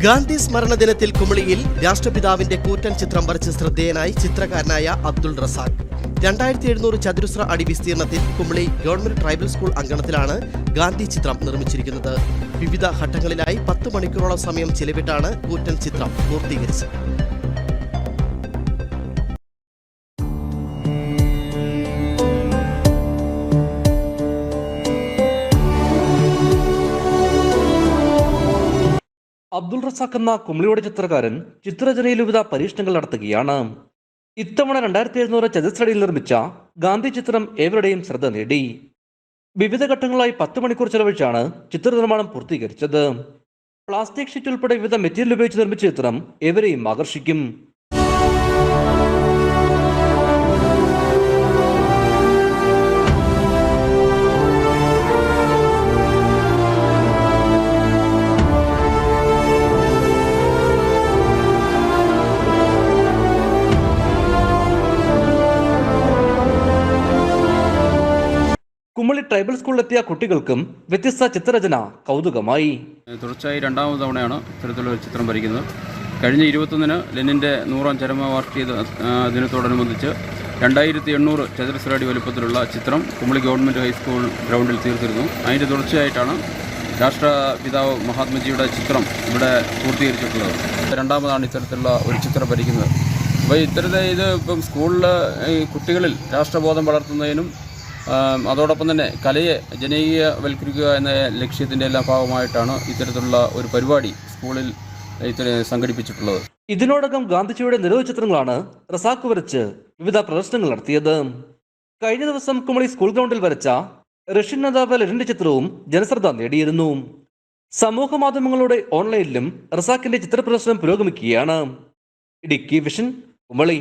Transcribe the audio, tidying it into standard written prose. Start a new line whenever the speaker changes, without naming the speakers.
ഗാന്ധി സ്മരണ ദിനത്തിൽ കുമളിയിൽ രാഷ്ട്രപിതാവിന്റെ കൂറ്റൻ ചിത്രം വരച്ച് ശ്രദ്ധേയനായി ചിത്രകാരനായ അബ്ദുൾ റസാഖ്. 2700 ചതുരശ്ര അടി വിസ്തീർണത്തിൽ കുമളി ഗവൺമെന്റ് ട്രൈബൽ സ്കൂൾ അങ്കണത്തിലാണ് ഗാന്ധി ചിത്രം നിർമ്മിച്ചിരിക്കുന്നത്. വിവിധ ഘട്ടങ്ങളിലായി 10 മണിക്കൂറോളം സമയം ചിലവിട്ടാണ് കൂറ്റൻ ചിത്രം പൂർത്തീകരിച്ചത്.
അബ്ദുൾ റസാഖ് എന്ന കുമളിയുടെ ചിത്രകാരൻ ചിത്രരചനയിൽ വിവിധ പരീക്ഷണങ്ങൾ നടത്തുകയാണ്. ഇത്തവണ 2700 ചതുരശ്രടിയിൽ നിർമ്മിച്ച ഗാന്ധി ചിത്രം ഏവരുടെയും ശ്രദ്ധ നേടി. വിവിധ ഘട്ടങ്ങളായി 10 മണിക്കൂർ ചെലവഴിച്ചാണ് ചിത്രനിർമ്മാണം പൂർത്തീകരിച്ചത്. പ്ലാസ്റ്റിക് ഷീറ്റ് ഉൾപ്പെടെ വിവിധ മെറ്റീരിയൽ ഉപയോഗിച്ച് നിർമ്മിച്ച ചിത്രം ഏവരെയും ആകർഷിക്കും. കുമളി ട്രൈബൽ സ്കൂളിലെത്തിയ കുട്ടികൾക്കും വ്യത്യസ്ത ചിത്രരചന കൗതുകമായി.
തുടർച്ചയായി രണ്ടാമത് തവണയാണ് ഇത്തരത്തിലുള്ള ചിത്രം വരയ്ക്കുന്നത്. കഴിഞ്ഞ 21-ന് ലെനിൻ്റെ 100ാം ചരമവാർഷിക ദിനത്തോടനുബന്ധിച്ച് 2800 ചതുരശ്ര അടി വലുപ്പത്തിലുള്ള ചിത്രം കുമളി ഗവൺമെൻറ് ഹൈസ്കൂൾ ഗ്രൗണ്ടിൽ തീർത്തിരുന്നു. അതിൻ്റെ തുടർച്ചയായിട്ടാണ് രാഷ്ട്രപിതാവ് മഹാത്മജിയുടെ ചിത്രം ഇവിടെ പൂർത്തീകരിച്ചിട്ടുള്ളത്. രണ്ടാമതാണ് ഇത്തരത്തിലുള്ള ഒരു ചിത്രം വരയ്ക്കുന്നത്. അപ്പോൾ ഇപ്പം സ്കൂളിൽ കുട്ടികളിൽ രാഷ്ട്രബോധം വളർത്തുന്നതിനും അതോടൊപ്പം തന്നെ കലയെ ജനകീയവൽക്കരിക്കുക എന്ന ലക്ഷ്യത്തിൻ്റെ എല്ലാ ഭാഗമായിട്ടാണ് ഇത്തരത്തിലുള്ള ഒരു പരിപാടി സ്കൂളിൽ സംഘടിപ്പിച്ചിട്ടുള്ളത്.
ഇതിനോടകം ഗാന്ധിജിയുടെ നിരവധി ചിത്രങ്ങളാണ് റസാഖ് വരച്ച് വിവിധ പ്രദർശനങ്ങൾ നടത്തിയത്. കഴിഞ്ഞ ദിവസം കുമളി സ്കൂൾ ഗ്രൗണ്ടിൽ വരച്ച റഷ്യൻ നേതാവ് ലെനിന്റെ ചിത്രവും ജനശ്രദ്ധ നേടിയിരുന്നു. സമൂഹ മാധ്യമങ്ങളുടെ ഓൺലൈനിലും റസാഖിന്റെ ചിത്ര പ്രദർശനം പുരോഗമിക്കുകയാണ്. ഇടുക്കി വിഷൻ, കുമളി.